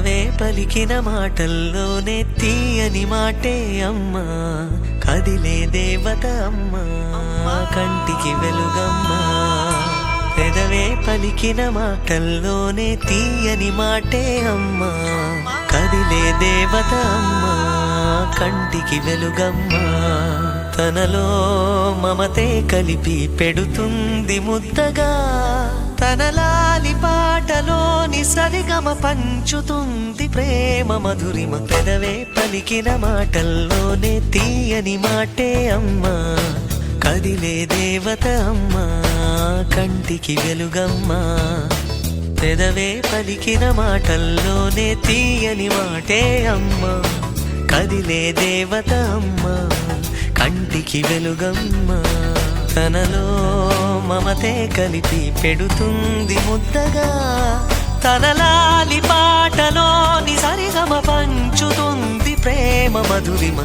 పెదవే పలికిన మాటల్లోనే తీయని మాటే అమ్మా, కదిలే దేవత అమ్మా, కంటికి వెలుగమ్మా. పెదవే పలికిన మాటల్లోనే తీయని మాటే అమ్మా, కదిలే దేవత అమ్మా, కంటికి వెలుగమ్మా. తనలో మమతే కలిపి పెడుతుంది ముద్దగా, తన లాలి పాటలోని సరిగమ పంచుతుంది ప్రేమ మధురిమ. పెదవే పలికిన మాటల్లోనే తీయని మాటే అమ్మా, కదిలే దేవత అమ్మా, కంటికి వెలుగమ్మా. పెదవే పలికిన మాటల్లోనే తీయని మాటే అమ్మా, కదిలే దేవత అమ్మా, కంటికి వెలుగమ్మా. తనలో మమతే కలిపి పెడుతుంది ముద్దగా, తన లాలి పాటలోని సరిగమ పంచుతుంది ప్రేమ మధురిమ.